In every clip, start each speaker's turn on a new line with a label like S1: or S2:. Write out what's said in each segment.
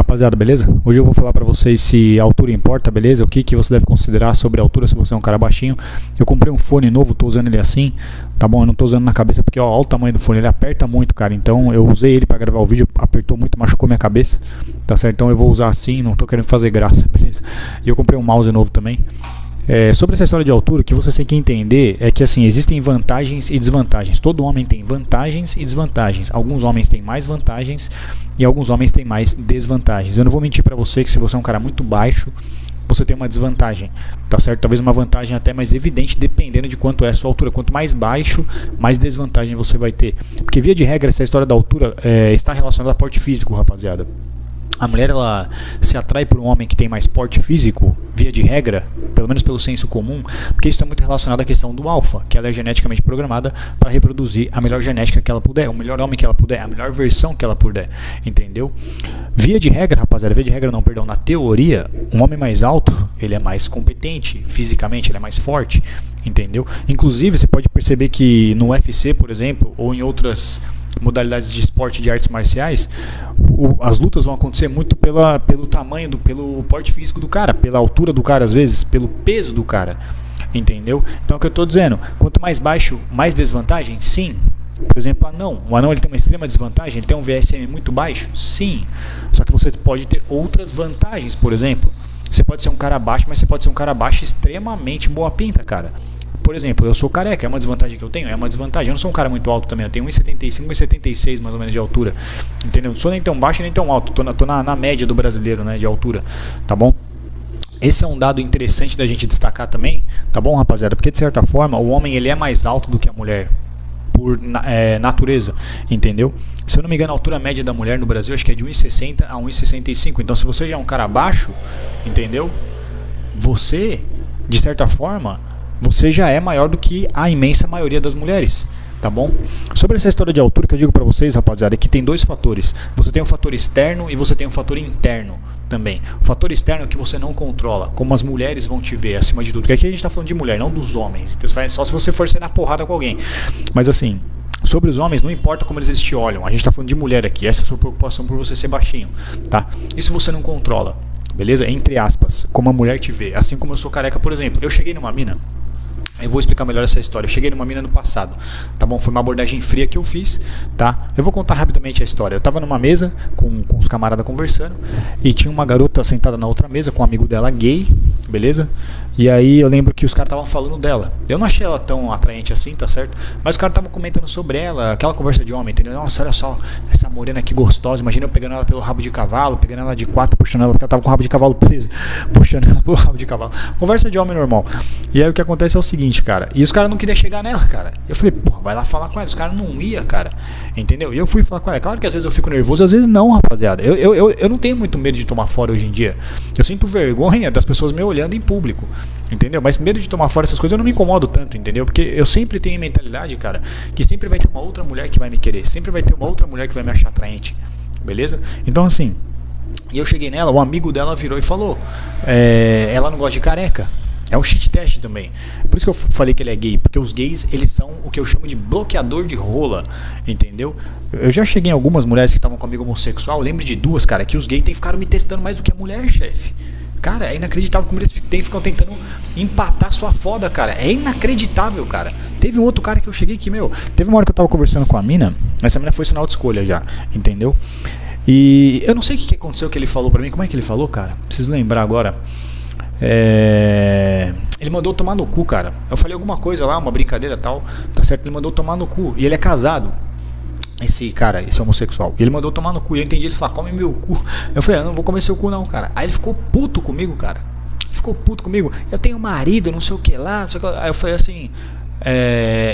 S1: Rapaziada, beleza? Hoje eu vou falar pra vocês se a altura importa, beleza? O que você deve considerar sobre a altura se você é um cara baixinho. Eu comprei um fone novo, tô usando ele assim, tá bom? Eu não tô usando na cabeça porque ó, olha o tamanho do fone, ele aperta muito, cara. Então eu usei ele pra gravar o vídeo, apertou muito, machucou minha cabeça, tá certo? Então eu vou usar assim, não tô querendo fazer graça, beleza? E eu comprei um mouse novo também. Sobre essa história de altura, o que você tem que entender é que assim, existem vantagens e desvantagens. Todo homem tem vantagens e desvantagens. Alguns homens têm mais vantagens e alguns homens têm mais desvantagens. Eu não vou mentir pra você que se você é um cara muito baixo, você tem uma desvantagem, tá certo? Talvez uma vantagem até mais evidente, dependendo de quanto é a sua altura. Quanto mais baixo, mais desvantagem você vai ter. Porque via de regra, essa história da altura está relacionada a porte físico, rapaziada. A mulher, ela se atrai por um homem que tem mais porte físico, via de regra, pelo menos pelo senso comum, porque isso está muito relacionado à questão do alfa, que ela é geneticamente programada para reproduzir a melhor genética que ela puder, o melhor homem que ela puder, a melhor versão que ela puder, entendeu? Via de regra, rapaziada, via de regra não, perdão, na teoria, um homem mais alto, ele é mais competente, fisicamente, ele é mais forte, entendeu? Inclusive, você pode perceber que no UFC, por exemplo, ou em outras modalidades de esporte de artes marciais, as lutas vão acontecer muito pelo tamanho, pelo porte físico do cara, pela altura do cara às vezes, pelo peso do cara, entendeu? Então é o que eu estou dizendo, quanto mais baixo, mais desvantagem? Sim. Por exemplo, o anão ele tem uma extrema desvantagem, ele tem um VSM muito baixo? Sim. Só que você pode ter outras vantagens, por exemplo, você pode ser um cara baixo, mas você pode ser um cara baixo extremamente boa pinta, cara. Por exemplo, eu sou careca, é uma desvantagem que eu tenho? É uma desvantagem. Eu não sou um cara muito alto também, eu tenho 1,75, 1,76 mais ou menos de altura, entendeu? Não sou nem tão baixo nem tão alto, tô na média do brasileiro, né, de altura, tá bom? Esse é um dado interessante da gente destacar também, tá bom, rapaziada? Porque de certa forma, o homem ele é mais alto do que a mulher, por natureza, entendeu? Se eu não me engano, a altura média da mulher no Brasil acho que é de 1,60 a 1,65. Então se você já é um cara baixo, entendeu? Você, de certa forma, você já é maior do que a imensa maioria das mulheres, tá bom? Sobre essa história de altura que eu digo pra vocês, rapaziada, é que tem dois fatores. Você tem um fator externo e você tem um fator interno também. O fator externo é o que você não controla, como as mulheres vão te ver acima de tudo. Porque aqui a gente tá falando de mulher, não dos homens. Então, só se você for ser na porrada com alguém. Mas assim, sobre os homens, não importa como eles te olham. A gente tá falando de mulher aqui. Essa é a sua preocupação por você ser baixinho, tá? Isso você não controla, beleza? Entre aspas, como a mulher te vê. Assim como eu sou careca, por exemplo. Eu cheguei numa mina. Eu vou explicar melhor essa história. Eu cheguei numa mina no passado, tá bom? Foi uma abordagem fria que eu fiz, tá? Eu vou contar rapidamente a história. Eu tava numa mesa com os camaradas conversando e tinha uma garota sentada na outra mesa com um amigo dela gay, beleza? E aí eu lembro que os caras estavam falando dela. Eu não achei ela tão atraente assim, tá certo? Mas os caras estavam comentando sobre ela, aquela conversa de homem, entendeu? Nossa, olha só, essa morena aqui gostosa. Imagina eu pegando ela pelo rabo de cavalo, pegando ela de quatro, puxando ela, porque ela tava com o rabo de cavalo preso, puxando ela pelo rabo de cavalo. Conversa de homem normal. E aí o que acontece é o seguinte, cara, e os caras não queriam chegar nela, cara. Eu falei, porra, vai lá falar com ela. Os caras não iam, cara, entendeu? E eu fui falar com ela. Claro que às vezes eu fico nervoso, às vezes não, rapaziada. Eu não tenho muito medo de tomar fora hoje em dia. Eu sinto vergonha das pessoas me olhando em público, entendeu? Mas medo de tomar fora essas coisas eu não me incomodo tanto, entendeu? Porque eu sempre tenho mentalidade, cara, que sempre vai ter uma outra mulher que vai me querer. Sempre vai ter uma outra mulher que vai me achar atraente, beleza? Então assim, e eu cheguei nela, o amigo dela virou e falou, ela não gosta de careca. É um shit test também. Por isso que eu falei que ele é gay. Porque os gays, eles são o que eu chamo de bloqueador de rola, entendeu? Eu já cheguei em algumas mulheres que estavam comigo homossexual. Eu lembro de duas, cara, que os gays ficaram me testando mais do que a mulher, chefe. Cara, é inacreditável como eles ficam tentando empatar sua foda, cara. É inacreditável, cara. Teve um outro cara que eu cheguei que, teve uma hora que eu tava conversando com a mina. Essa mina foi sinal de escolha já, entendeu? E eu não sei o que aconteceu que ele falou pra mim. Como é que ele falou, cara? Preciso lembrar agora. Ele mandou tomar no cu, cara. Eu falei alguma coisa lá, uma brincadeira tal, tá certo? Ele mandou tomar no cu. E ele é casado, esse cara, esse homossexual. E ele mandou tomar no cu. E eu entendi, ele falou, come meu cu. Eu falei, eu não vou comer seu cu não, cara. Aí ele ficou puto comigo, cara. Ele ficou puto comigo. Eu tenho marido, não sei o que lá, não sei o que lá. Aí eu falei assim,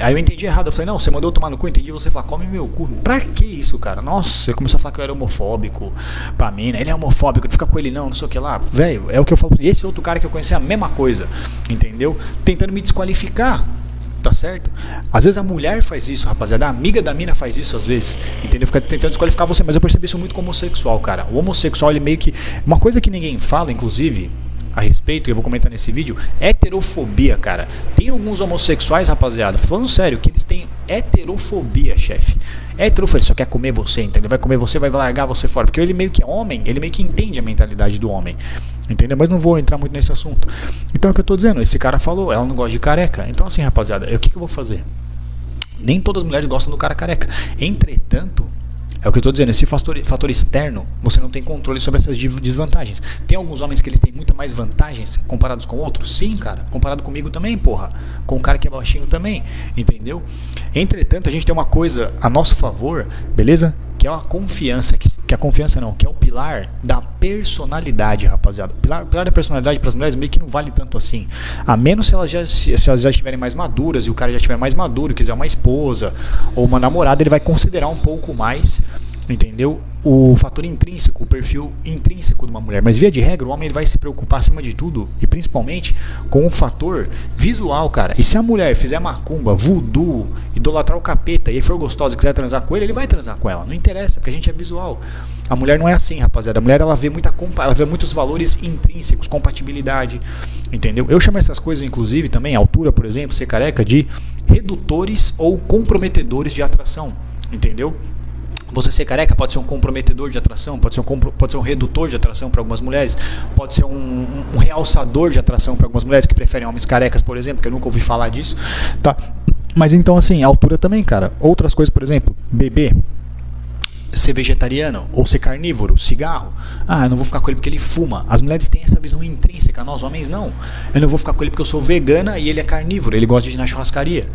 S1: aí eu entendi errado. Eu falei, não, você mandou tomar no cu, entendi. Você fala, come meu cu. Pra que isso, cara? Nossa, ele começou a falar que eu era homofóbico pra mim, né? Ele é homofóbico, não fica com ele não sei o que lá. Velho, é o que eu falo. Esse outro cara que eu conheci é a mesma coisa, entendeu? Tentando me desqualificar, tá certo? Às vezes a mulher faz isso, rapaziada. A amiga da mina faz isso às vezes, entendeu? Fica tentando desqualificar você. Mas eu percebi isso muito como homossexual, cara. O homossexual, ele meio que... Uma coisa que ninguém fala, inclusive, a respeito, e eu vou comentar nesse vídeo, heterofobia, cara. Tem alguns homossexuais, rapaziada, falando sério, que eles têm heterofobia, chefe. Heterofobia, ele só quer comer você, então ele vai comer você, vai largar você fora, porque ele meio que é homem, ele meio que entende a mentalidade do homem, entendeu? Mas não vou entrar muito nesse assunto. Então é o que eu tô dizendo, esse cara falou, ela não gosta de careca. Então assim, rapaziada, o que eu vou fazer? Nem todas as mulheres gostam do cara careca. Entretanto, é o que eu estou dizendo, esse fator externo, você não tem controle sobre essas desvantagens. Tem alguns homens que eles têm muito mais vantagens comparados com outros? Sim, cara. Comparado comigo também, porra. Com o cara que é baixinho também, entendeu? Entretanto, a gente tem uma coisa a nosso favor, beleza? Que é a confiança, que a confiança não, que é o pilar da personalidade, rapaziada. O pilar da personalidade para as mulheres meio que não vale tanto assim. A menos se elas já estiverem mais maduras e o cara já estiver mais maduro, quiser uma esposa ou uma namorada, ele vai considerar um pouco mais, entendeu? O fator intrínseco, o perfil intrínseco de uma mulher. Mas via de regra, o homem ele vai se preocupar acima de tudo e principalmente com o fator visual, cara. E se a mulher fizer macumba, voodoo, idolatrar o capeta e for gostosa e quiser transar com ele, ele vai transar com ela. Não interessa, porque a gente é visual. A mulher não é assim, rapaziada. A mulher ela vê muitos valores intrínsecos, compatibilidade, entendeu? Eu chamo essas coisas, inclusive, também, altura, por exemplo, ser careca, de redutores ou comprometedores de atração, entendeu? Você ser careca pode ser um comprometedor de atração, pode ser um redutor de atração para algumas mulheres, pode ser um realçador de atração para algumas mulheres que preferem homens carecas, por exemplo, que eu nunca ouvi falar disso, tá? Mas então assim, a altura também, cara. Outras coisas, por exemplo, beber, ser vegetariano ou ser carnívoro, cigarro. Ah, eu não vou ficar com ele porque ele fuma. As mulheres têm essa visão intrínseca, nós homens não. Eu não vou ficar com ele porque eu sou vegana e ele é carnívoro, ele gosta de ir na churrascaria.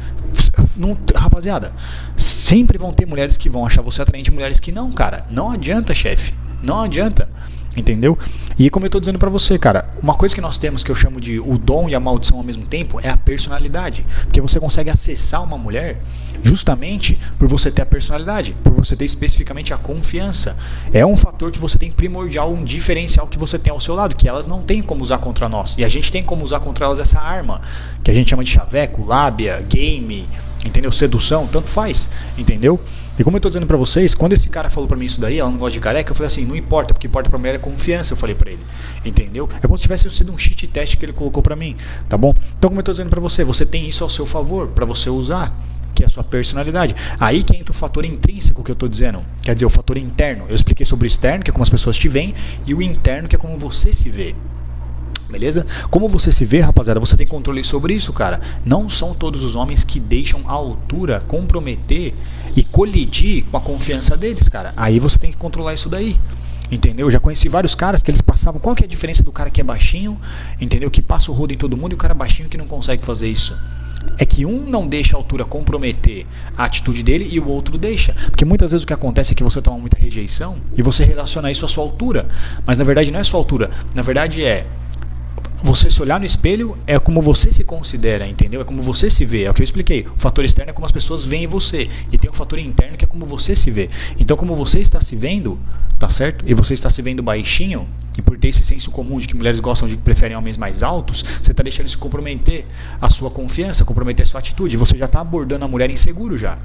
S1: Não, rapaziada, sempre vão ter mulheres que vão achar você atraente e mulheres que não, cara. Não adianta, chefe. Não adianta. Entendeu? E como eu tô dizendo pra você, cara, uma coisa que nós temos que eu chamo de o dom e a maldição ao mesmo tempo é a personalidade. Porque você consegue acessar uma mulher justamente por você ter a personalidade, por você ter especificamente a confiança. É um fator que você tem primordial, um diferencial que você tem ao seu lado, que elas não têm como usar contra nós. E a gente tem como usar contra elas essa arma, que a gente chama de chaveco, lábia, game, entendeu? Sedução, tanto faz, entendeu? E como eu tô dizendo pra vocês, quando esse cara falou pra mim isso daí, ela não gosta de careca, eu falei assim, não importa, porque importa pra mulher é confiança, eu falei pra ele, entendeu? É como se tivesse sido um cheat test que ele colocou pra mim, tá bom? Então como eu tô dizendo pra você, você tem isso ao seu favor, pra você usar, que é a sua personalidade. Aí que entra o fator intrínseco que eu tô dizendo, quer dizer, o fator interno. Eu expliquei sobre o externo, que é como as pessoas te veem, e o interno, que é como você se vê. Beleza? Como você se vê, rapaziada, você tem controle sobre isso, cara. Não são todos os homens que deixam a altura comprometer e colidir com a confiança deles, cara. Aí você tem que controlar isso daí. Entendeu? Eu já conheci vários caras que eles passavam. Qual que é a diferença do cara que é baixinho, entendeu? Que passa o rodo em todo mundo, e o cara baixinho que não consegue fazer isso? É que um não deixa a altura comprometer a atitude dele e o outro deixa. Porque muitas vezes o que acontece é que você toma muita rejeição e você relaciona isso à sua altura. Mas na verdade não é sua altura. Na verdade é você se olhar no espelho, é como você se considera, entendeu? É como você se vê, é o que eu expliquei. O fator externo é como as pessoas veem você. E tem o fator interno que é como você se vê. Então como você está se vendo, tá certo? E você está se vendo baixinho, e por ter esse senso comum de que mulheres gostam de que preferem homens mais altos, você está deixando isso comprometer a sua confiança, comprometer a sua atitude. Você já está abordando a mulher inseguro já.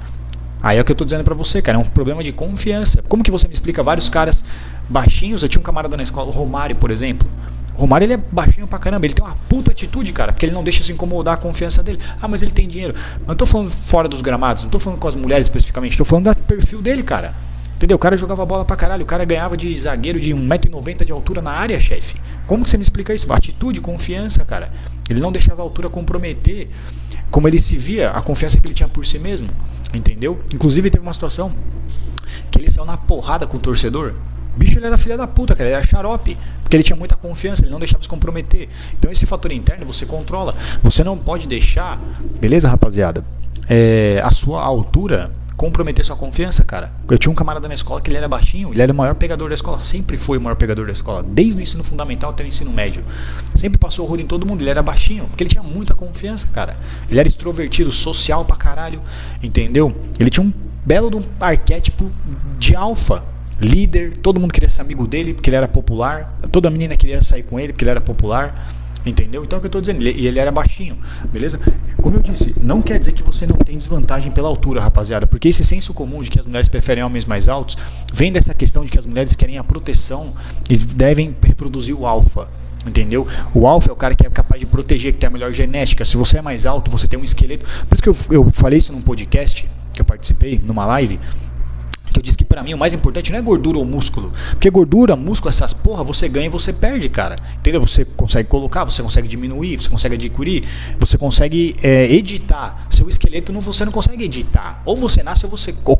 S1: Aí é o que eu tô dizendo pra você, cara, é um problema de confiança. Como que você me explica vários caras baixinhos? Eu tinha um camarada na escola, o Romário, por exemplo. O Romário, ele é baixinho pra caramba, ele tem uma puta atitude, cara, porque ele não deixa se incomodar a confiança dele. Ah, mas ele tem dinheiro. Mas não tô falando fora dos gramados, não tô falando com as mulheres especificamente, tô falando do perfil dele, cara. Entendeu? O cara jogava bola pra caralho, o cara ganhava de zagueiro de 1,90 m de altura na área, chefe. Como que você me explica isso? Atitude, confiança, cara. Ele não deixava a altura comprometer como ele se via, a confiança que ele tinha por si mesmo, entendeu? Inclusive teve uma situação que ele saiu na porrada com o torcedor. O bicho, ele era filha da puta, cara, ele era xarope, porque ele tinha muita confiança, ele não deixava se comprometer. Então esse fator interno você controla. Você não pode deixar, beleza, rapaziada, a sua altura comprometer sua confiança, cara. Eu tinha um camarada na escola que ele era baixinho, ele era o maior pegador da escola, sempre foi o maior pegador da escola, desde o ensino fundamental até o ensino médio. Sempre passou o rodo em todo mundo, ele era baixinho, porque ele tinha muita confiança, cara. Ele era extrovertido, social pra caralho, entendeu? Ele tinha um belo de um arquétipo de alfa. Líder, todo mundo queria ser amigo dele porque ele era popular, toda menina queria sair com ele porque ele era popular, entendeu? Então é o que eu tô dizendo, ele era baixinho, beleza? Como eu disse, não quer dizer que você não tem desvantagem pela altura, rapaziada, porque esse senso comum de que as mulheres preferem homens mais altos vem dessa questão de que as mulheres querem a proteção e devem reproduzir o alfa. Entendeu? O alfa é o cara que é capaz de proteger, que tem a melhor genética. Se você é mais alto, você tem um esqueleto. Por isso que eu falei isso num podcast que eu participei, numa live, que eu disse que pra mim o mais importante não é gordura ou músculo. Porque gordura, músculo, essas porra, você ganha e você perde, cara. Entendeu? Você consegue colocar, você consegue diminuir, você consegue adquirir, você consegue editar. Seu esqueleto você não consegue editar. Ou você nasce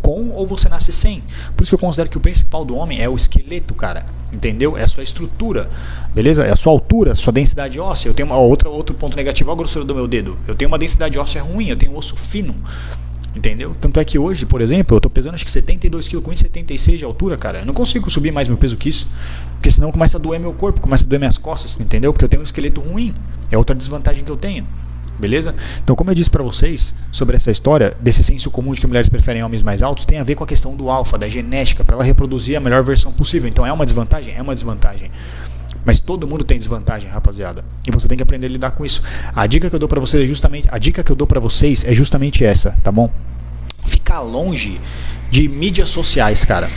S1: com, ou você nasce sem. Por isso que eu considero que o principal do homem é o esqueleto, cara. Entendeu? É a sua estrutura. Beleza? É a sua altura, a sua densidade óssea. Eu tenho outro ponto negativo, a grossura do meu dedo. Eu tenho uma densidade óssea ruim, eu tenho um osso fino. Entendeu? Tanto é que hoje, por exemplo, eu tô pesando acho que 72 kg com 1,76 de altura, cara. Eu não consigo subir mais meu peso que isso, porque senão começa a doer meu corpo, começa a doer minhas costas, entendeu? Porque eu tenho um esqueleto ruim. É outra desvantagem que eu tenho. Beleza? Então, como eu disse pra vocês sobre essa história desse senso comum de que mulheres preferem homens mais altos, tem a ver com a questão do alfa, da genética, para ela reproduzir a melhor versão possível. Então, é uma desvantagem? É uma desvantagem. Mas todo mundo tem desvantagem, rapaziada. E você tem que aprender a lidar com isso. A dica que eu dou pra vocês é justamente essa, tá bom? Ficar longe de mídias sociais, cara.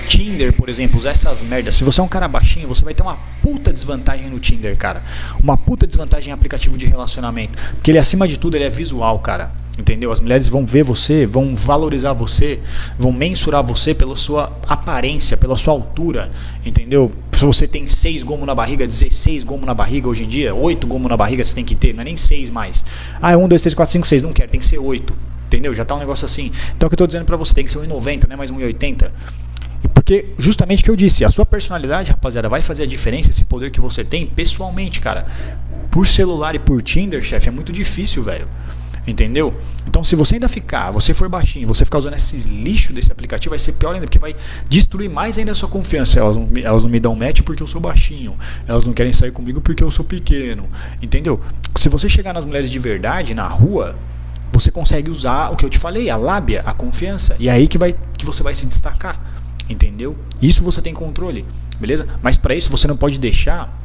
S1: Tinder, por exemplo, usar essas merdas. Se você é um cara baixinho, você vai ter uma puta desvantagem no Tinder, cara. Uma puta desvantagem em aplicativo de relacionamento. Porque ele, acima de tudo, ele é visual, cara. Entendeu? As mulheres vão ver você, vão valorizar você, vão mensurar você pela sua aparência, pela sua altura, entendeu? Se você tem 6 gomos na barriga, 16 gomos na barriga hoje em dia, 8 gomos na barriga você tem que ter, não é nem 6 mais. Ah, é 1, 2, 3, 4, 5, 6, não quero, tem que ser 8, entendeu? Já tá um negócio assim. Então o que eu tô dizendo pra você, tem que ser 1,90, não é mais 1,80. Porque justamente o que eu disse, a sua personalidade, rapaziada, vai fazer a diferença, esse poder que você tem pessoalmente, cara. Por celular e por Tinder, chefe, é muito difícil, velho. Entendeu? Então, se você ainda você for baixinho, você ficar usando esses lixos desse aplicativo, vai ser pior ainda, porque vai destruir mais ainda a sua confiança. Elas não me dão match porque eu sou baixinho, elas não querem sair comigo porque eu sou pequeno, entendeu? Se você chegar nas mulheres de verdade, na rua, você consegue usar o que eu te falei, a lábia, a confiança, e é aí que você vai se destacar, entendeu? Isso você tem controle, beleza? Mas para isso você não pode deixar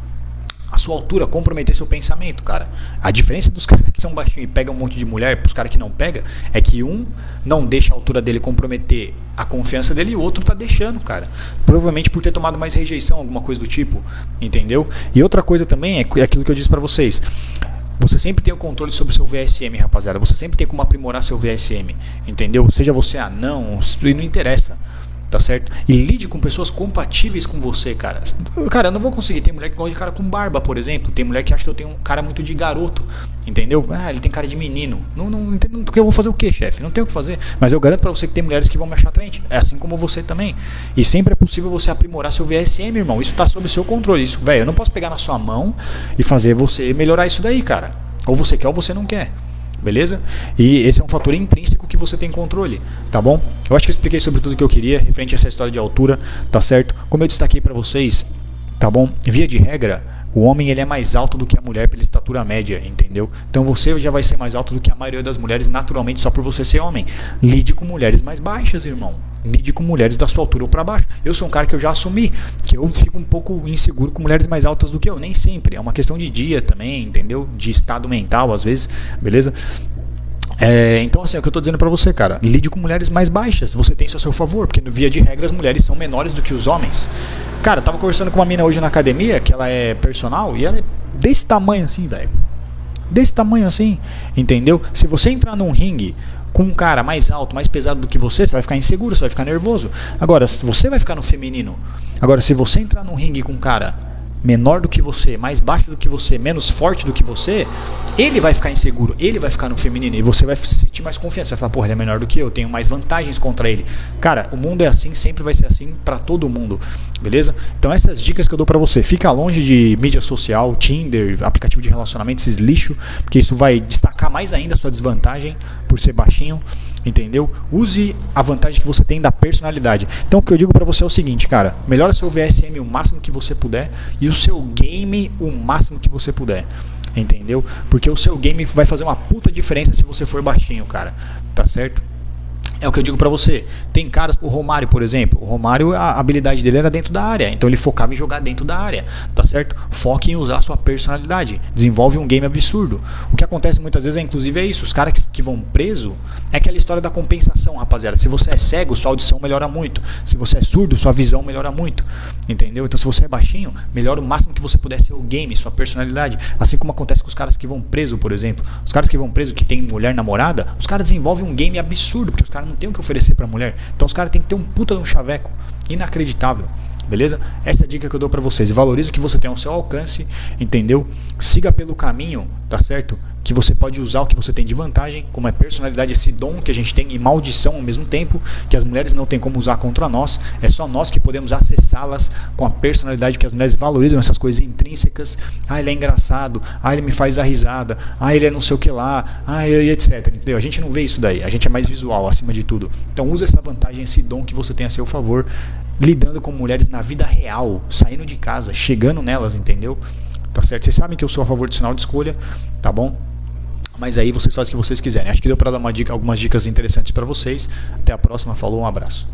S1: a sua altura comprometer seu pensamento, cara. A diferença dos caras que são baixinhos e pegam um monte de mulher pros caras que não pegam é que um não deixa a altura dele comprometer a confiança dele e o outro tá deixando, cara. Provavelmente por ter tomado mais rejeição, alguma coisa do tipo, entendeu? E outra coisa também é aquilo que eu disse pra vocês. Você sempre tem o controle sobre o seu VSM, rapaziada. Você sempre tem como aprimorar seu VSM, entendeu? Seja você anão, não interessa. Tá certo? E lide com pessoas compatíveis com você, cara. Cara, eu não vou conseguir. Tem mulher que gosta de cara com barba, por exemplo. Tem mulher que acha que eu tenho um cara muito de garoto. Entendeu? Ah, ele tem cara de menino. Não entendo. Eu vou fazer o quê, chefe? Não tenho o que fazer. Mas eu garanto pra você que tem mulheres que vão me achar atraente. É assim como você também. E sempre é possível você aprimorar seu VSM, irmão. Isso tá sob seu controle. Isso, velho, eu não posso pegar na sua mão e fazer você melhorar isso daí, cara. Ou você quer ou você não quer. Beleza? E esse é um fator intrínseco que você tem controle, tá bom? Eu acho que eu expliquei sobre tudo que eu queria referente a essa história de altura, tá certo? Como eu destaquei pra vocês, tá bom? Via de regra, o homem ele é mais alto do que a mulher pela estatura média, entendeu? Então você já vai ser mais alto do que a maioria das mulheres naturalmente só por você ser homem. Lide com mulheres mais baixas, irmão. Lide com mulheres da sua altura ou pra baixo. Eu sou um cara que eu já assumi que eu fico um pouco inseguro com mulheres mais altas do que eu. Nem sempre. É uma questão de dia também, entendeu? De estado mental às vezes, beleza? Então assim, é o que eu tô dizendo pra você, cara. Lide com mulheres mais baixas. Você tem isso a seu favor, porque no via de regra as mulheres são menores do que os homens. Cara, eu tava conversando com uma mina hoje na academia, que ela é personal, e ela é desse tamanho assim, velho. Desse tamanho assim, entendeu? Se você entrar num ringue com um cara mais alto, mais pesado do que você vai ficar inseguro, você vai ficar nervoso. Agora, você vai ficar no feminino. Agora, se você entrar num ringue com um cara menor do que você, mais baixo do que você, menos forte do que você, ele vai ficar inseguro, ele vai ficar no feminino e você vai sentir mais confiança, vai falar, porra, ele é menor do que eu, tenho mais vantagens contra ele. Cara, o mundo é assim, sempre vai ser assim pra todo mundo, beleza? Então essas dicas que eu dou pra você, fica longe de mídia social, Tinder, aplicativo de relacionamento, esses lixo, porque isso vai destacar mais ainda a sua desvantagem por ser baixinho, entendeu? Use a vantagem que você tem da personalidade. Então o que eu digo pra você é o seguinte, cara, melhora seu VSM o máximo que você puder e o seu game o máximo que você puder, entendeu? Porque o seu game vai fazer uma puta diferença se você for baixinho, cara, tá certo? É o que eu digo pra você. Tem caras, o Romário, por exemplo. O Romário, a habilidade dele era dentro da área. Então ele focava em jogar dentro da área. Tá certo? Foque em usar a sua personalidade. Desenvolve um game absurdo. O que acontece muitas vezes inclusive, é isso. Os caras que vão preso, é aquela história da compensação, rapaziada. Se você é cego, sua audição melhora muito. Se você é surdo, sua visão melhora muito. Entendeu? Então se você é baixinho, melhora o máximo que você puder ser o game, sua personalidade. Assim como acontece com os caras que vão preso, por exemplo. Os caras que vão preso, que tem mulher namorada, os caras desenvolvem um game absurdo, porque os caras não tem o que oferecer pra mulher. Então os caras tem que ter um puta de um chaveco inacreditável. Beleza? Essa é a dica que eu dou pra vocês. Valorize o que você tem ao seu alcance, entendeu? Siga pelo caminho, tá certo? Que você pode usar o que você tem de vantagem, como é personalidade, esse dom que a gente tem e maldição ao mesmo tempo, que as mulheres não têm como usar contra nós. É só nós que podemos acessá-las com a personalidade, que as mulheres valorizam essas coisas intrínsecas. Ah, ele é engraçado. Ah, ele me faz dar risada. Ah, ele é não sei o que lá. Ah, e etc. Entendeu? A gente não vê isso daí. A gente é mais visual, acima de tudo. Então use essa vantagem, esse dom que você tem a seu favor, lidando com mulheres na vida real, saindo de casa, chegando nelas, entendeu? Tá certo? Vocês sabem que eu sou a favor do sinal de escolha, tá bom? Mas aí vocês fazem o que vocês quiserem. Acho que deu pra dar algumas dicas interessantes pra vocês. Até a próxima. Falou, um abraço.